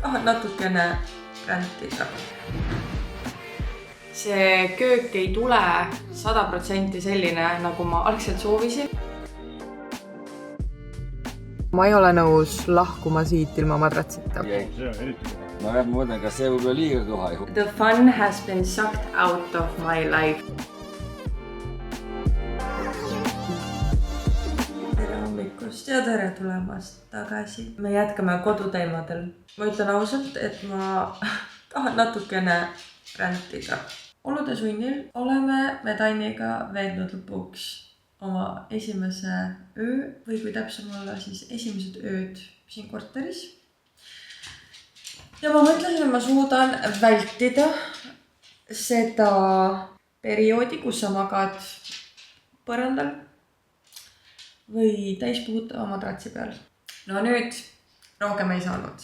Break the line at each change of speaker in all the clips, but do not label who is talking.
tahan natukene rändida.
See köök ei tule 100% selline, nagu ma algselt soovisin.
Ma ei ole nõus lahkuma siit ilma madratsita.
Ma pean mõtlen, kas see võib-olla liiga kõva ju.
The fun has been sucked out of my life.
Tere hommikust ja tere tulemast tagasi. Me jätkame koduteemadel. Ma ütlen ausalt, et ma tahan natukene rändida. Olude sunnil oleme me Tanniga veetnud lõpuks oma esimese öö või kui täpsem olla, siis esimesed ööd siin korteris. Ja ma mõtlesin, et ma suudan vältida seda perioodi, kus sa magad põrandal või täispuhutava madratsi peal. No nüüd rohkem ei saanud.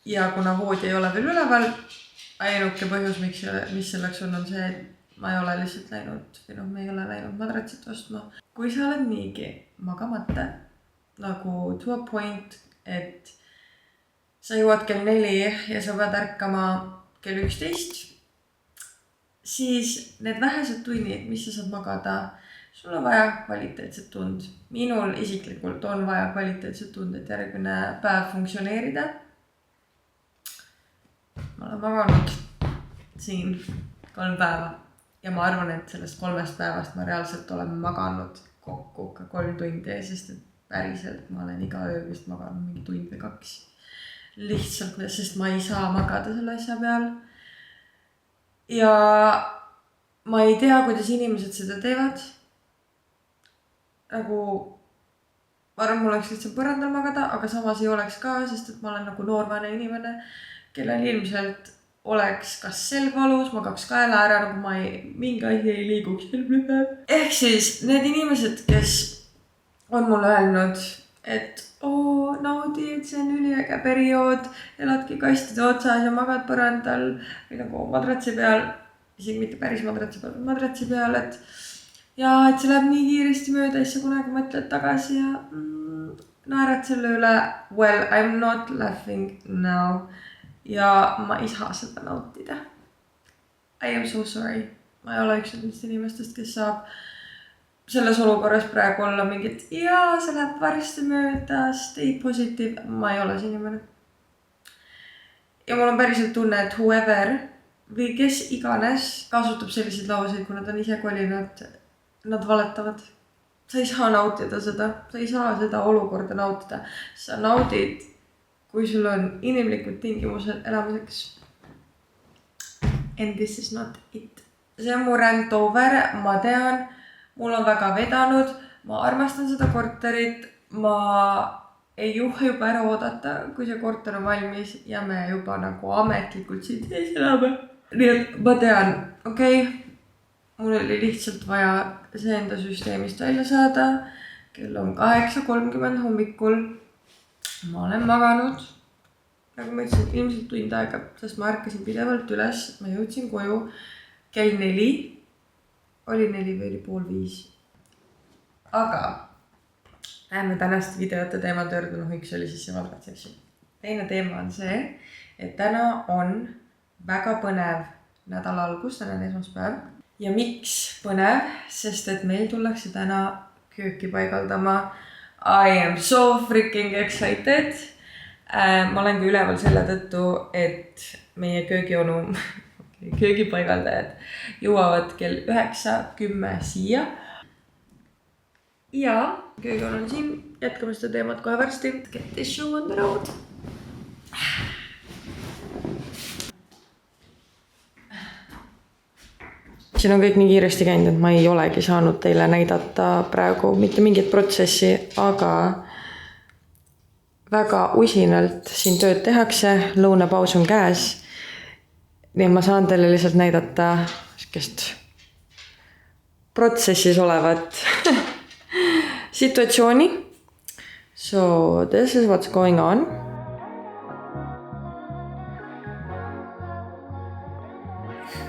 Ja kuna voodi ei ole veel üleval, ainuke põhjus, mis selleks on see, et ma ei ole lihtsalt läinud, või me ei ole läinud madratsit ostma. Kui sa oled niigi magamata, nagu to a point, et sa jõuad kell 4 ja sa pead ärkama kell 11, siis need vähesed tunnid, mis sa saad magada, sul on vaja kvaliteetset tund. Minul isiklikult on vaja kvaliteetset tund, et järgmine päev funktsioneerida. Ma olen maganud siin 3 päeva ja ma arvan, et sellest 3 päevast ma reaalselt olen maganud kokku ka 3 tundi, sest et päriselt ma olen iga öö vist maganud mingi tund või 2. Lihtsalt, sest ma ei saa magada selle asja peal. Ja ma ei tea, kuidas inimesed seda teevad. Nagu, ma arvan, mul oleks lihtsalt põrandal magada, aga samas ei oleks ka, sest et ma olen nagu noorvane inimene, kellel ilmselt oleks kas selg valus, magaks kaela ära, nagu ma mingi asi ei liiguks. Ehk siis need inimesed, kes on mulle öelnud, et naudi, et see on üliäge periood, eladki kastide otsas ja magad põrandal või nagu madratsi peal, isegi mitte päris madratsi peal, et see läheb nii kiiresti mööda, siis sa kunagi mõtled tagasi ja naerad selle üle. Well, I'm not laughing now. Ja ma ei saa seda nautida. I am so sorry. Ma ei ole üks nendest inimestest, kes saab selles olukorras praegu olla mingit see läheb varsti mööda, stay positive. Ma ei ole see inimene. Ja mul on päriselt tunne, et whoever või kes iganes kasutab selliseid lauseid, kui nad on ise kolinud, nad valetavad. Sa ei saa nautida seda. Sa ei saa seda olukorda nautida. Sa naudid, kui sul on inimlikud tingimused elamiseks. And this is not it. See on mu rant over, ma tean, mul on väga vedanud, ma armastan seda korterit, ma ei juhi juba ära oodata, kui see korter on valmis ja me juba nagu ametlikult siin sees elame. Nii et ma tean, mul oli lihtsalt vaja see enda süsteemist välja saada. Kell on 8:30 hommikul. Ma olen maganud, nagu ma ütlesin, ilmselt tund aega, sest ma ärkasin pidevalt üles, ma jõudsin koju kell 4, oli 4 või oli 4:30. Aga läheme tänast videote teemad juurde, üks oli siis see madratsi. Teine teema on see, et täna on väga põnev nädala algus, täna on esmaspäev. Ja miks põnev? Sest et meil tullakse täna kööki paigaldama. I am so freaking excited. Ma olen ka üleval selle tõttu, et meie köögipaigaldajad jõuavad kell 9:10 siia. Ja köögil on siin, jätkame seda teemat kohe varsti. Get this show on the road. Siin on kõik nii kiiresti käinud, et ma ei olegi saanud teile näidata praegu mitte mingit protsessi, aga väga usinalt siin tööd tehakse, lõunapaus on käes. Nii ma saan teile lihtsalt näidata sellist protsessis olevat situatsiooni. So this is what's going on.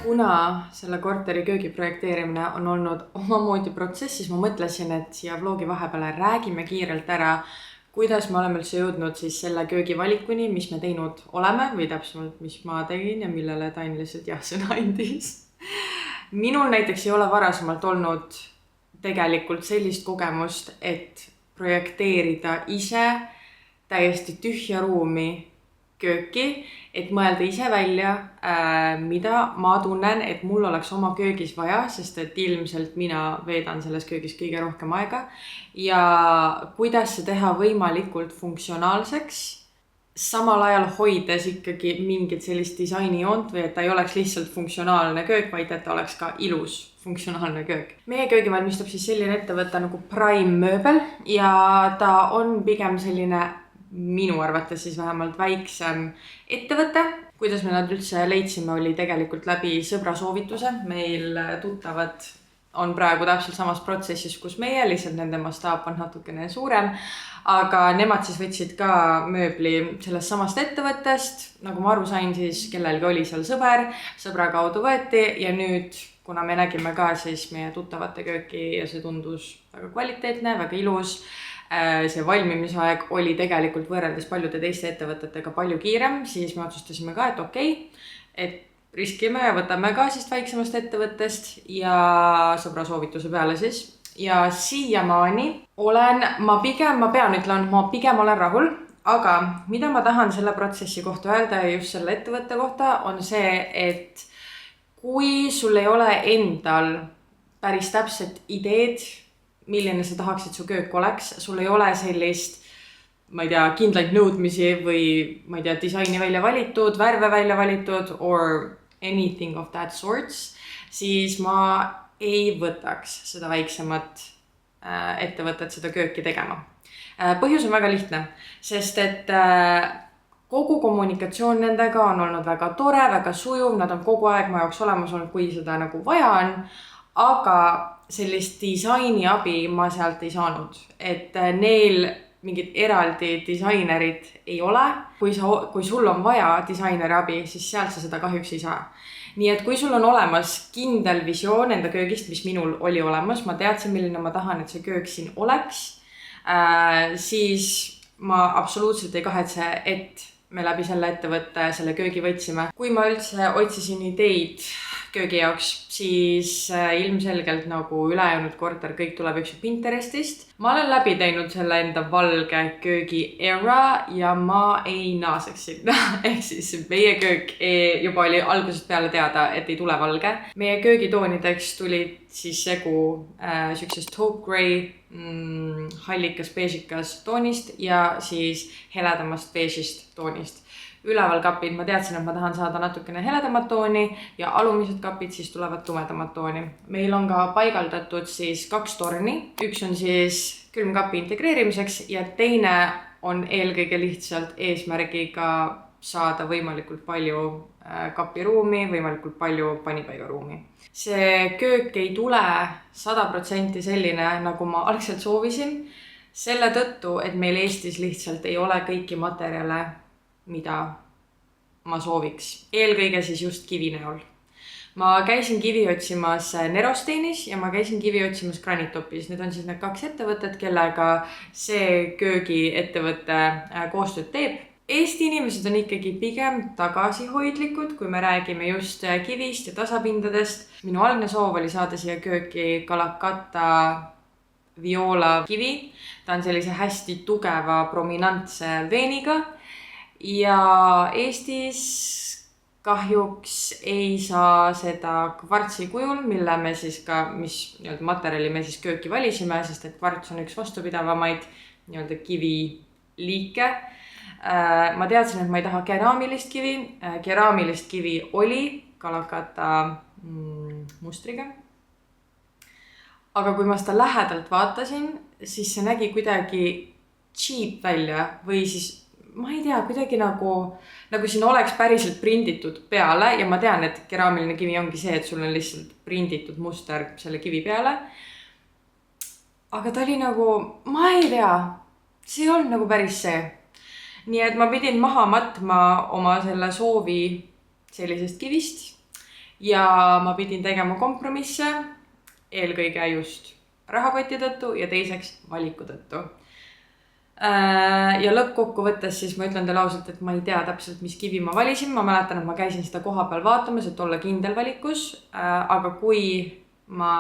Kuna selle korteri köögi projekteerimine on olnud omamoodi protsess, siis ma mõtlesin, et siia vlogi vahepeale räägime kiirelt ära,
kuidas me oleme üldse jõudnud siis selle köögivalikuni, mis me teinud oleme või täpsemalt, mis ma tegin ja millele Tain lihtsalt jah-sõna andis. Minul näiteks ei ole varasemalt olnud tegelikult sellist kogemust, et projekteerida ise täiesti tühja ruumi kööki, et mõelda ise välja, mida ma tunnen, et mul oleks oma köögis vaja, sest et ilmselt mina veedan selles köögis kõige rohkem aega ja kuidas see teha võimalikult funktsionaalseks, samal ajal hoides ikkagi mingit sellist disainijoont või et ta ei oleks lihtsalt funktsionaalne köök, vaid et ta oleks ka ilus funktsionaalne köök. Meie köögi valmistab siis selline ettevõte nagu Prime mööbel ja ta on pigem selline minu arvates siis vähemalt väiksem ettevõte. Kuidas me nad üldse leidsime, oli tegelikult läbi sõbra soovituse. Meil tuttavad on praegu täpselt samas protsessis, kus meie, lihtsalt nende mastaap on natukene suurem, aga nemad siis võtsid ka mööbli sellest samast ettevõttest. Nagu ma aru sain, siis kellelgi oli seal sõbra kaudu võeti ja nüüd, kuna me nägime ka siis meie tuttavate kööki ja see tundus väga kvaliteetne, väga ilus, see valmimisaeg oli tegelikult võrreldes paljude teiste ettevõtetega palju kiirem, siis me otsustasime ka, et okei, et riskime ja võtame ka siis väiksemast ettevõttest ja sõbra soovituse peale siis. Ja siiamaani ma pean ütlema, ma pigem olen rahul, aga mida ma tahan selle protsessi kohta öelda ja just selle ettevõtte kohta on see, et kui sul ei ole endal päris täpset ideed, milline sa tahaksid su köök oleks, sul ei ole sellist, ma ei tea, kindlaid nõudmisi või ma ei tea, disaini välja valitud, värve välja valitud or anything of that sorts, siis ma ei võtaks seda väiksemat ettevõtet seda kööki tegema. Põhjus on väga lihtne, sest et kogu kommunikatsioon nendega on olnud väga tore, väga sujuv, nad on kogu aeg ma jaoks olemas olnud, kui seda nagu vaja on, aga sellist disaini abi ma sealt ei saanud, et neil mingid eraldi disainerid ei ole. Kui sul on vaja disaineri abi, siis sealt sa seda kahjuks ei saa. Nii et kui sul on olemas kindel visioon enda köögist, mis minul oli olemas, ma teadsin, milline ma tahan, et see köök siin oleks, siis ma absoluutselt ei kahetse, et me läbi selle ettevõtte selle köögi võtsime. Kui ma üldse otsisin ideid köögi jaoks, siis ilmselgelt nagu ülejäänud korter kõik tuleb üks Pinterestist. Ma olen läbi teinud selle enda valge köögi era ja ma ei naaseks sinna. Ehk siis meie köök juba oli algusest peale teada, et ei tule valge. Meie köögitoonideks tulid siis segu süksest taupe gray, hallikas beežikas toonist ja siis heledamast beežist toonist. Üleval kapid, ma teadsin, et ma tahan saada natukene heledamat tooni ja alumised kapid siis tulevad tumedamat tooni. Meil on ka paigaldatud siis 2 torni. Üks on siis külmkapi integreerimiseks ja teine on eelkõige lihtsalt eesmärgiga saada võimalikult palju kapiruumi, võimalikult palju panipaigaruumi. See köök ei tule 100% selline, nagu ma algselt soovisin, selle tõttu, et meil Eestis lihtsalt ei ole kõiki materjale, mida ma sooviks. Eelkõige siis just kivi näol. Ma käisin kivi otsimas Nerosteinis ja ma käisin kivi otsimas Granitopis. Need on siis need 2 ettevõtted, kellega see köögiettevõte koostööd teeb. Eesti inimesed on ikkagi pigem tagasihoidlikud, kui me räägime just kivist ja tasapindadest. Minu algne soov oli saada siia kööki Kalakata Viola kivi. Ta on sellise hästi tugeva prominantse veeniga. Ja Eestis kahjuks ei saa seda kvartsi kujul, mis materjali me siis kööki valisime, sest et kvarts on üks vastupidavamaid kiviliike. Ma teadsin, et ma ei taha keraamilist kivi. Keraamilist kivi oli Kalakata mustriga. Aga kui ma seda lähedalt vaatasin, siis see nägi kuidagi cheap välja või siis ma ei tea, kuidagi nagu siin oleks päriselt prinditud peale ja ma tean, et keraamiline kivi ongi see, et sul on lihtsalt prinditud muster selle kivi peale. Aga ta oli nagu, ma ei tea, see ei olnud nagu päris see. Nii et ma pidin maha matma oma selle soovi sellisest kivist ja ma pidin tegema kompromisse, eelkõige just rahakoti tõttu ja teiseks valiku tõttu. Ja lõppkokkuvõttes siis ma ütlen teile ausalt, et ma ei tea täpselt, mis kivi ma valisin. Ma mäletan, et ma käisin seda koha peal vaatamas, et olla kindel valikus. Aga kui ma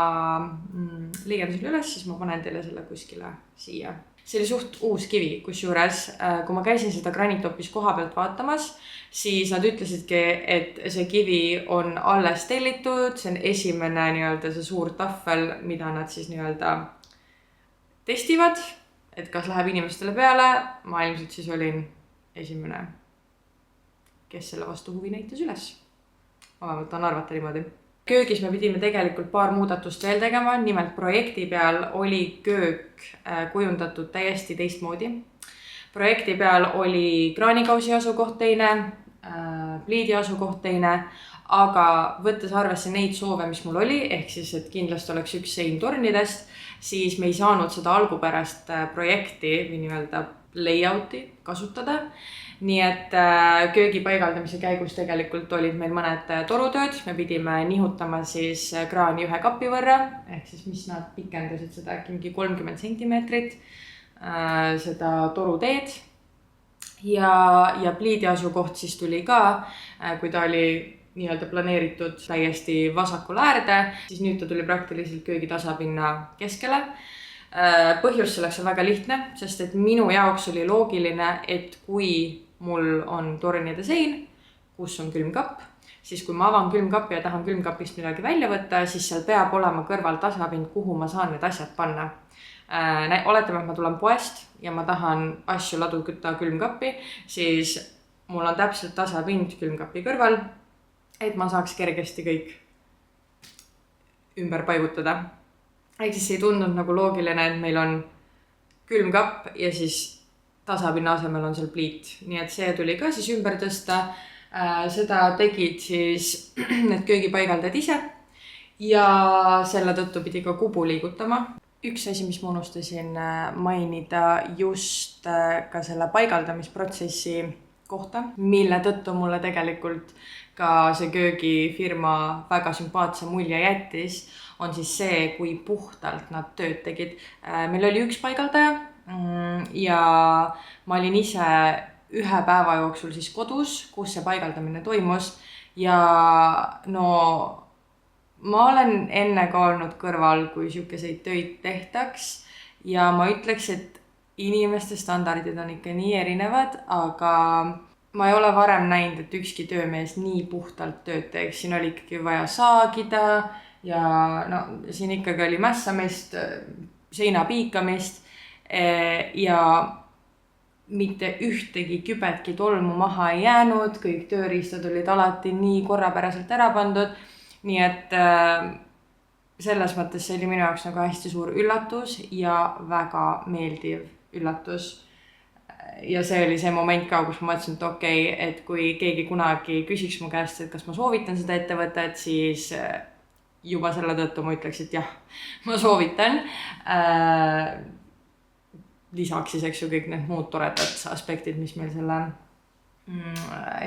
liigendasin üles, siis ma panen teile selle kuskile siia. See oli suht uus kivi, kusjuures kui ma käisin seda Granitopis koha pealt vaatamas, siis nad ütlesidki, et see kivi on alles tellitud. See on esimene nii-öelda see suur tahvel, mida nad siis nii-öelda testivad, et kas läheb inimestele peale. Ma ilmselt siis olin esimene, kes selle vastu huvi näitas üles. Ma vähemalt tahan arvata niimoodi. Köögis me pidime tegelikult paar muudatust veel tegema. Nimelt projekti peal oli köök kujundatud täiesti teistmoodi. Projekti peal oli kraanikausi asukoht teine, pliidi asukoht teine, aga võttes arvesse neid soove, mis mul oli, ehk siis, et kindlasti oleks üks sein tornidest, siis me ei saanud seda algupärast projekti või nii-öelda layouti kasutada. Nii et köögi paigaldamise käigus tegelikult olid meil mõned torutööd. Me pidime nihutama siis kraani ühe kapi võrra, ehk siis mis nad pikendasid seda mingi 30 centimeetrit seda toruteed. Ja pliidi asukoht siis tuli ka, kui ta oli nii-öelda planeeritud täiesti vasakul äärde, siis nüüd ta tuli praktiliselt köögi tasapinna keskele. Põhjus selleks on väga lihtne, sest et minu jaoks oli loogiline, et kui mul on tornide sein, kus on külmkapp, siis kui ma avan külmkappi ja tahan külmkapist midagi välja võtta, siis seal peab olema kõrval tasapind, kuhu ma saan need asjad panna. Oletame, et ma tulen poest ja ma tahan asju ladu kütta külmkappi, siis mul on täpselt tasapind külmkapi kõrval, et ma saaks kergesti kõik ümber paigutada. Ehk siis ei tundnud nagu loogiline, et meil on külmkapp ja siis tasapinna asemel on seal pliit. Nii et see tuli ka siis ümber tõsta. Seda tegid siis need köögipaigaldajad ise ja selle tõttu pidi ka kubu liigutama. Üks asi, mis ma unustasin mainida just ka selle paigaldamisprotsessi kohta, mille tõttu mulle tegelikult ka see köögifirma väga sümpaatse mulje jättis, on siis see, kui puhtalt nad tööd tegid. Meil oli üks paigaldaja ja ma olin ise ühe päeva jooksul siis kodus, kus see paigaldamine toimus ja no ma olen enne ka olnud kõrval, kui siukeseid töid tehtaks ja ma ütleks, et inimeste standardid on ikka nii erinevad, aga ma ei ole varem näinud, et ükski töömees nii puhtalt tööd teeks. Siin oli ikkagi vaja saagida ja no, siin ikkagi oli mässamist, seina piikamist ja mitte ühtegi kübetki tolmu maha ei jäänud, kõik tööriistad olid alati nii korrapäraselt ära pandud. Nii et selles mõttes see oli minu jaoks nagu hästi suur üllatus ja väga meeldiv üllatus. Ja see oli see moment ka, kus ma mõtlesin, et okei, et kui keegi kunagi küsiks mu käest, et kas ma soovitan seda ettevõtet, siis juba selle tõttu ma ütleks, et jah, ma soovitan. Lisaks siis eks ju kõik need muud toredad aspektid, mis meil selle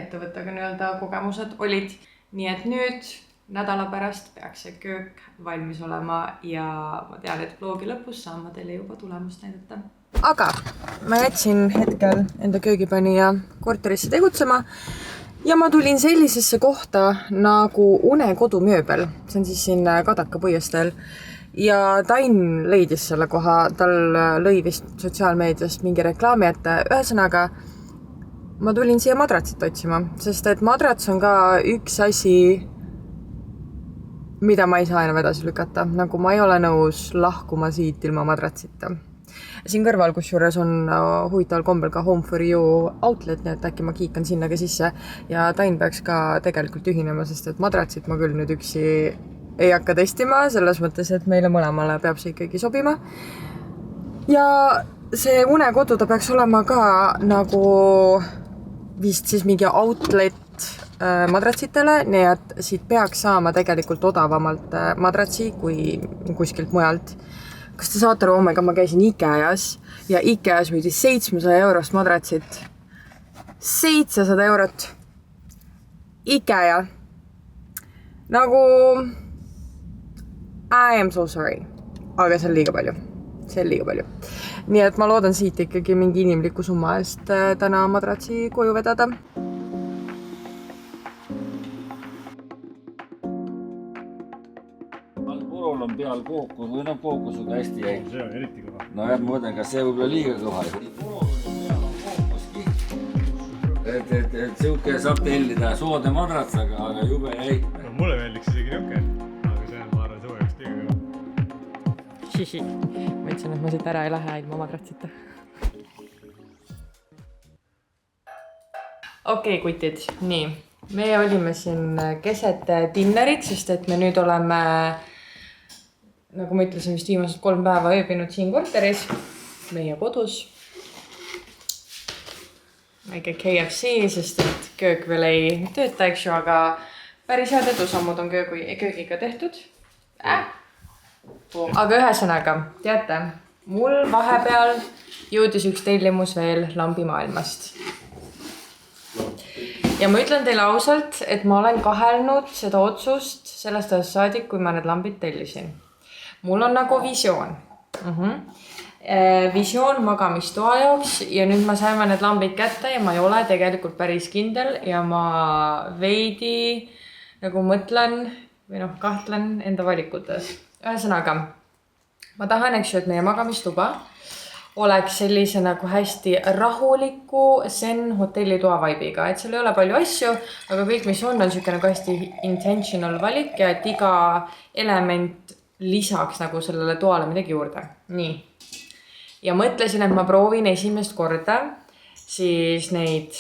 ettevõttega nii-öelda kogemused olid. Nii et nüüd nädala pärast peaks see köök valmis olema ja ma tean, et vlogi lõpus saan ma teile juba tulemust näidata.
Aga ma jätsin hetkel enda köögipanija korterisse tegutsema ja ma tulin sellisesse kohta nagu Unekodumööbel. See on siis siin Kadaka puiesteel. Ja Tain leidis selle koha, tal lõi vist sotsiaalmeediast mingi reklaami ette. Ühesõnaga, ma tulin siia madratsit otsima, sest et madrats on ka üks asi, mida ma ei saa enam edasi lükata. Nagu ma ei ole nõus lahkuma siit ilma madratsita. Siin kõrval, kusjuures on huvitaval kombel ka Home for You outlet, nii et äkki ma kiikan sinna ka sisse. Ja Tain peaks ka tegelikult ühinema, sest et madratsit ma küll nüüd üksi ei hakka testima, selles mõttes, et meile mõlemale peab see ikkagi sobima. Ja see Unekodu, ta peaks olema ka nagu vist siis mingi outlet madratsitele, nii et siit peaks saama tegelikult odavamalt madratsi kui kuskilt mujalt. Kas te saate aru, omega ma käisin Ikeas ja Ikeas müüdi 700 eurost madratsit. 700 eurot. Ikea. Nagu I am so sorry. Aga see on liiga palju. See on liiga palju. nii et ma loodan siit ikkagi mingi inimliku summa eest täna madratsi koju vedada.
Purul on peal kookus või kookusega hästi jäi.
See on eriti kõva.
No jah, ma mõtlen, kas see võib olla liiga kõva. Purul on peal kookuski. Et siuke saab tellida soode madrats, aga jube jäi.
No, mulle meeldiks isegi niuke, aga see on, ma arvan, soo jaoks liiga kõva.
Hihi. Ma ütlesin, et ma siit ära ei lähe ilma madratsita. Okei, kutid. Nii. Me olime siin keset dinnerit, sest et me nüüd oleme, nagu ma ütlesin, vist viimased 3 päeva ööbinud siin korteris, meie kodus. Väike KFC, sest et köök veel ei tööta, eks ju, aga päris head edusammud on köögiga tehtud. Aga ühesõnaga, teate, mul vahepeal jõudis üks tellimus veel lambimaailmast. Ja ma ütlen teile ausalt, et ma olen kahelnud seda otsust sellest ajast saadik, kui ma need lambid tellisin. Mul on nagu visioon. Visioon magamistoa jaoks ja nüüd ma saime need lambid kätte ja ma ei ole tegelikult päris kindel ja ma veidi nagu mõtlen või kahtlen enda valikutes. Ühesõnaga, ma tahan, eks ju, et meie magamistuba oleks sellise nagu hästi rahuliku Zen hotellitoa vibe'iga, et seal ei ole palju asju, aga kõik, mis on siuke nagu hästi intentional valik ja et iga element lisaks nagu sellele toale midagi juurde. Nii. Ja mõtlesin, et ma proovin esimest korda siis neid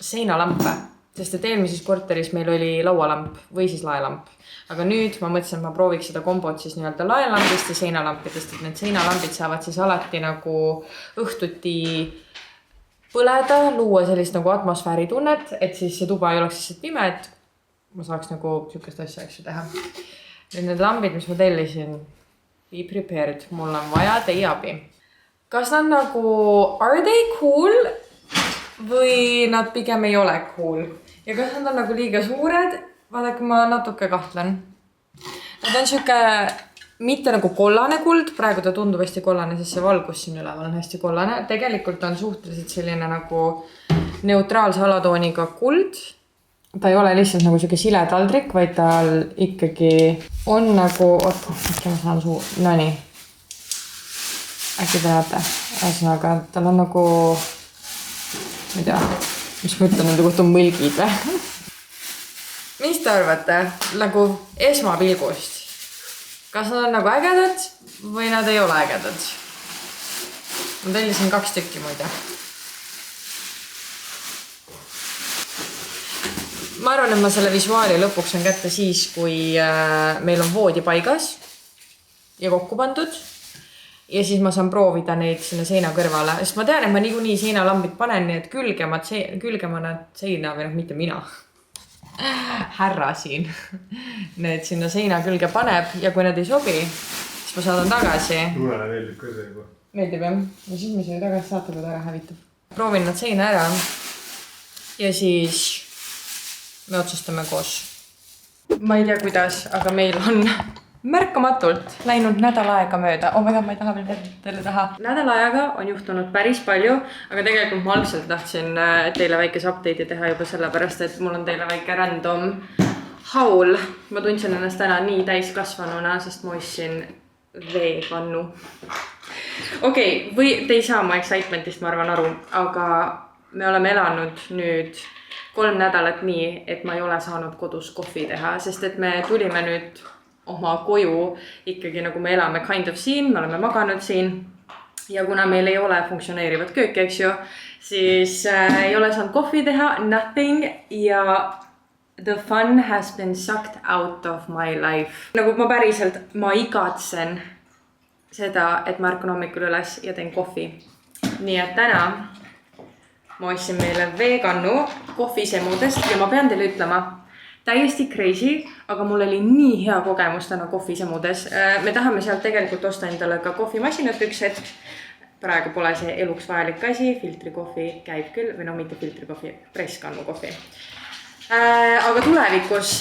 seinalampe, sest et eelmises korteris meil oli laualamp või siis laelamp. Aga nüüd ma mõtlesin, et ma prooviks seda kombot siis nii-öelda laelambist ja seinalampidest, et need seinalambid saavad siis alati nagu õhtuti põleda, luua sellist nagu atmosfääri tunnet, et siis see tuba ei oleks lihtsalt pime, et ma saaks nagu siukest asja teha. Nüüd need lambid, mis ma tellisin, be prepared, mul on vaja teie abi. Kas nad nagu, are they cool või nad pigem ei ole cool? Ja kas nad on nagu liiga suured? Vaadake, ma natuke kahtlen. Nad on siuke mitte nagu kollane kuld, praegu ta tundub hästi kollane, sest see valgus siin üleval on hästi kollane. Tegelikult on suhteliselt selline nagu neutraalse alatooniga kuld. Ta ei ole lihtsalt nagu siuke sile taldrik, vaid tal ikkagi on nagu, äkki ma saan no nii. Äkki te näete. Ühesõnaga, tal on nagu, ma ei tea, mis ma ütlen, nende kohta on mõlgid või? Mis te arvate nagu esmapilgust? Kas nad on nagu ägedad või nad ei ole ägedad? Ma tellisin 2 tükki muide. Ma arvan, et ma selle visuaali lõpuks on kätte siis, kui meil on voodi paigas ja kokku pandud. Ja siis ma saan proovida neid sinna seina kõrvale. Sest ma tean, et ma niikuinii seinalambid panen, nii et külgema nad seina või mitte mina. Härra siin need sinna seina külge paneb ja kui nad ei sobi, siis ma saadan tagasi.
Tuulele meeldib ka see juba.
Meeldib jah? Ja siis me selle tagasi saate, kui ta ära hävitab. Proovin nad seina ära ja siis me otsustame koos. Ma ei tea kuidas, aga meil on märkamatult läinud nädal aega mööda. Oh my god, ma ei taha veel teile taha. Nädal ajaga on juhtunud päris palju, aga tegelikult ma algselt tahtsin teile väikese update'i teha juba sellepärast, et mul on teile väike random haul. Ma tundsin ennast täna nii täiskasvanuna, sest ma ostsin veekannu. Okei, või te ei saa mu excitementist, ma arvan, aru, aga me oleme elanud nüüd 3 nädalat nii, et ma ei ole saanud kodus kohvi teha, sest et me tulime nüüd oma koju ikkagi nagu me elame kind of siin, me oleme maganud siin ja kuna meil ei ole funktsioneerivat kööki, eks ju, siis ei ole saanud kohvi teha, nothing ja the fun has been sucked out of my life. Nagu ma päriselt, ma igatsen seda, et ma ärkan hommikul üles ja teen kohvi. Nii et täna ma ostsin meile veekannu kohvisemudest ja ma pean teile ütlema, täiesti crazy, aga mul oli nii hea kogemus täna kohvisemudes. Me tahame sealt tegelikult osta endale ka kohvimasinat üks hetk. Praegu pole see eluks vajalik asi, filtrikohvi käib küll, või no mitte filtrikohvi, presskannu kohvi. Aga tulevikus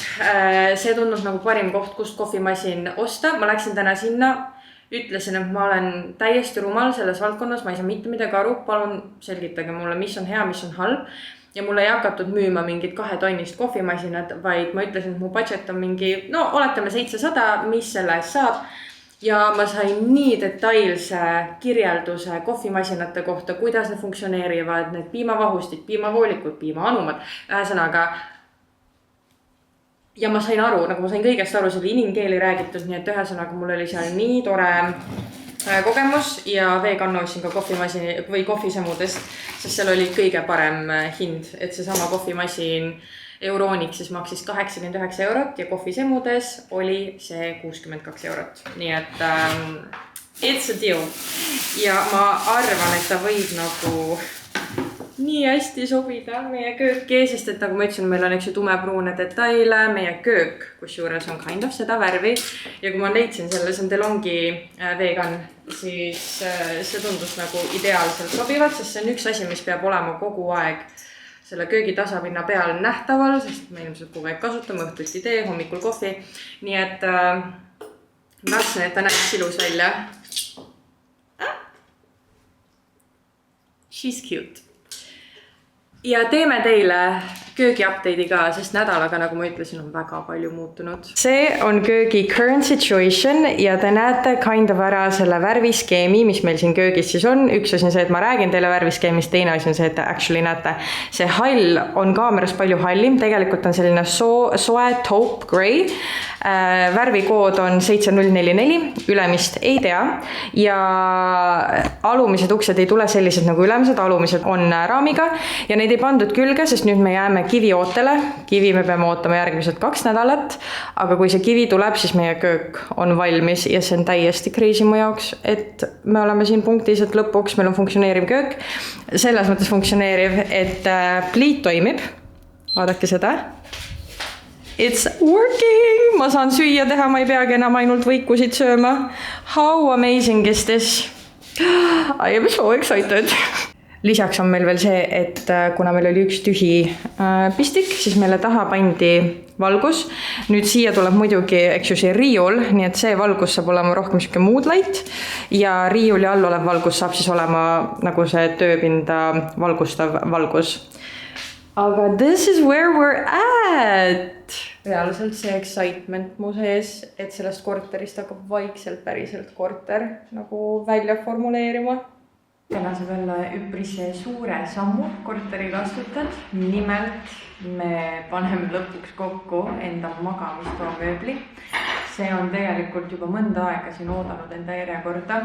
see tundub nagu parim koht, kust kohvimasin osta. Ma läksin täna sinna
ütlesin, et ma olen täiesti rumal selles valdkonnas, ma ei saa mitte midagi aru, palun selgitage mulle, mis on hea, mis on halb. Ja mulle ei hakatud müüma mingit 2-tonnist kohvimasinat, vaid ma ütlesin, et mu budget on mingi, no oletame 700, mis selle eest saab. Ja ma sain nii detailse kirjelduse kohvimasinate kohta, kuidas need funktsioneerivad, need piimavahustid, piimavoolikud, piimaanumad, ühesõnaga. Ja ma sain aru, nagu ma sain kõigest aru, see oli inimkeeli räägitud, nii et ühesõnaga mul oli seal nii tore kogemus ja veekanna ostsin ka kohvimasini või kohvisemudest, sest seal oli kõige parem hind, et see sama kohvimasin Euroniks siis maksis 89 eurot ja kohvisemudes oli see 62 eurot. Nii et it's a deal. Ja ma arvan, et ta võib nagu nii hästi sobida meie kööki, sest et nagu ma ütlesin, meil on üks tumepruune detaile, meie köök, kus juures on kind of seda värvi. Ja kui ma leidsin selle, see on DeLonghi vegan, siis see tundus nagu ideaalselt sobivat, sest see on üks asi, mis peab olema kogu aeg selle köögi tasapinna peal nähtaval, sest me ilmselt kogu aeg kasutame õhtuti tee, hommikul kohvi. Nii et ma tahtsin, et ta näeks ilus välja. She's cute. Ja teeme teile köögi update'i ka, sest nädalaga, nagu ma ütlesin, on väga palju muutunud. See on köögi current situation ja te näete kind of ära selle värviskeemi, mis meil siin köögis siis on. Üks asi on see, et ma räägin teile värviskeemist, teine asi on see, et te actually näete. See hall on kaameras palju hallim, tegelikult on selline soe taupe grey. Värvikood on 7044, ülemist ei tea ja alumised uksed ei tule sellised nagu ülemised, alumised on raamiga ja neid ei pandud külge, sest nüüd me jääme kivi ootele. Kivi me peame ootama järgmised 2 nädalat, aga kui see kivi tuleb, siis meie köök on valmis ja see on täiesti crazy mu jaoks, et me oleme siin punktis, et lõpuks meil on funktsioneeriv köök. Selles mõttes funktsioneeriv, et pliit toimib. Vaadake seda. It's working! Ma saan süüa teha, ma ei peagi enam ainult võikusid sööma. How amazing is this? I am so excited! Lisaks on meil veel see, et kuna meil oli üks tühi pistik, siis meile taha pandi valgus. Nüüd siia tuleb muidugi, eks ju see riiul, nii et see valgus saab olema rohkem siuke mood light ja riiuli all olev valgus saab siis olema nagu see tööpinda valgustav valgus. Aga this is where we're at! Reaalselt see excitement mu sees, et sellest korterist hakkab vaikselt päriselt korter nagu välja formuleerima. Tänase peale üpris suure sammu korteriga astutad. Nimelt me paneme lõpuks kokku enda magamistoa mööbli. See on tegelikult juba mõnda aega siin oodanud enda järjekorda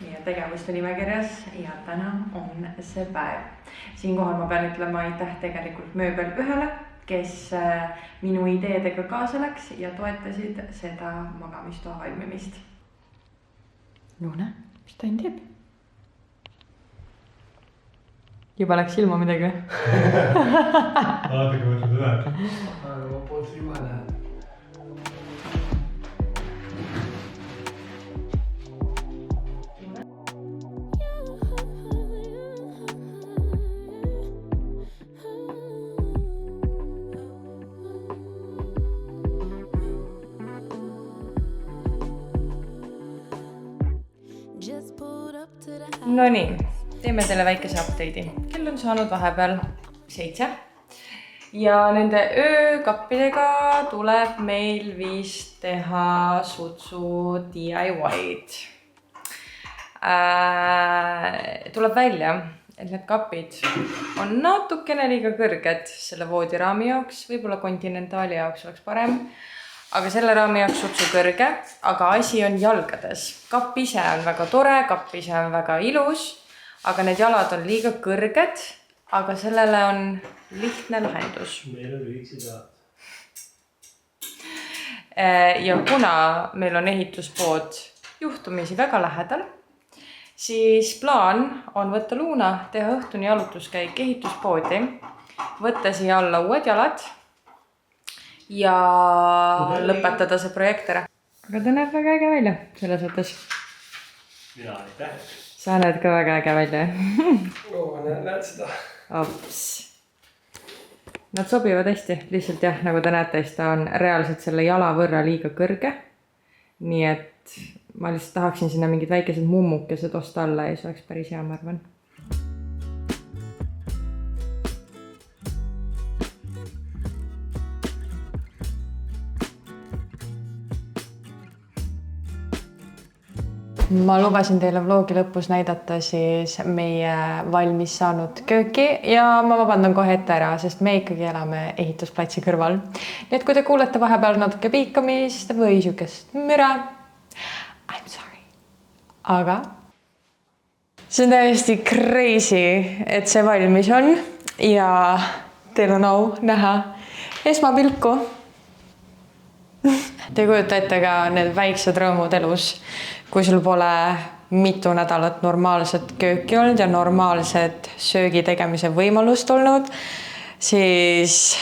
ja tegevuste nimekirjas ja täna on see päev. Siinkohal ma pean ütlema aitäh tegelikult mööbel ühele, kes minu ideedega kaasa läks ja toetasid seda magamistoa valmimist. Lune, mis ta teeb? Juba läks ilma midagi.
Vaadake, mõtled üle.
Aga ma poolt ilma lähen.
No nii, teeme teile väikese update'i. Kell on saanud vahepeal 7 ja nende öökappidega tuleb meil vist teha sutsu DIY-d. Tuleb välja, et need kapid on natukene liiga kõrged selle voodiraami jaoks, võib-olla kontinentaali jaoks oleks parem. Aga selle raami jaoks sutsu kõrge, aga asi on jalgades. Kapp ise on väga tore, kapp ise on väga ilus, aga need jalad on liiga kõrged, aga sellele on lihtne lahendus.
Meil on lühikesed jalad.
Ja kuna meil on ehituspood juhtumisi väga lähedal, siis plaan on võtta Luna, teha õhtuni jalutuskäik ehituspoodi, võtta siia alla uued jalad ja lõpetada see projekt ära. Aga ta näeb väga äge välja selles mõttes.
Mina aitäh.
Sa näed ka väga äge välja.
Näed seda?
Ops. Nad sobivad hästi, lihtsalt jah, nagu te näete, siis ta on reaalselt selle jala võrra liiga kõrge. Nii et ma lihtsalt tahaksin sinna mingid väikesed mummukesed osta alla ja see oleks päris hea, ma arvan. Ma lubasin teile vlogi lõpus näidata siis meie valmis saanud kööki ja ma vabandan kohe ette ära, sest me ikkagi elame ehitusplatsi kõrval. Nii et kui te kuulete vahepeal natuke piikamist või siukest müra, I'm sorry. Aga see on täiesti crazy, et see valmis on ja teil on au näha esmapilku. Te ei kujuta ette ka need väiksed rõõmud elus, kui sul pole mitu nädalat normaalset kööki olnud ja normaalset söögi tegemise võimalust olnud, siis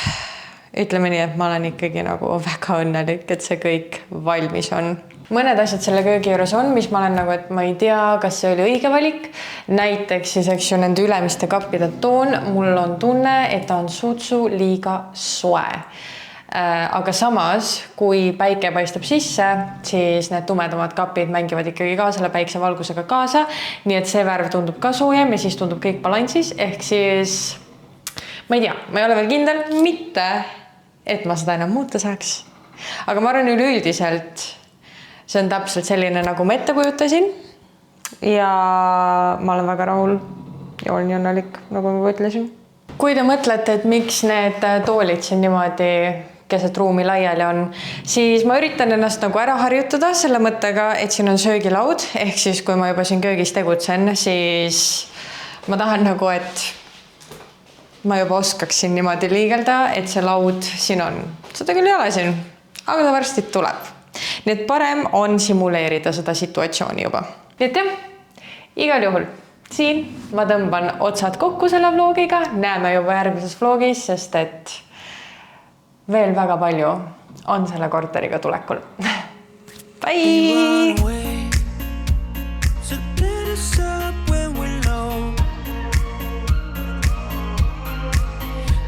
ütleme nii, et ma olen ikkagi nagu väga õnnelik, et see kõik valmis on. Mõned asjad selle köögi juures on, mis ma olen nagu, et ma ei tea, kas see oli õige valik. Näiteks siis, eks ju, nende ülemiste kappide toon, mul on tunne, et ta on sutsu liiga soe. Aga samas, kui päike paistab sisse, siis need tumedamad kapid mängivad ikkagi ka selle päiksevalgusega kaasa. Nii et see värv tundub ka soojem ja siis tundub kõik balansis. Ehk siis, ma ei tea, ma ei ole veel kindel, mitte, et ma seda enam muuta saaks. Aga ma arvan üleüldiselt, see on täpselt selline, nagu ma ette kujutasin. Ja ma olen väga rahul ja olen õnnelik, nagu ma ütlesin. Kui te mõtlete, et miks need toolid siin niimoodi keset ruumi laiali on, siis ma üritan ennast nagu ära harjutada selle mõttega, et siin on söögilaud, ehk siis kui ma juba siin köögis tegutsen, siis ma tahan nagu, et ma juba oskaksin niimoodi liigelda, et see laud siin on. Seda küll ei ole siin, aga ta varsti tuleb. Nii et parem on simuleerida seda situatsiooni juba. Nii et jah, igal juhul siin ma tõmban otsad kokku selle vlogiga, näeme juba järgmises vlogis, sest et veel väga palju on selle korteriga tulekul. Bye!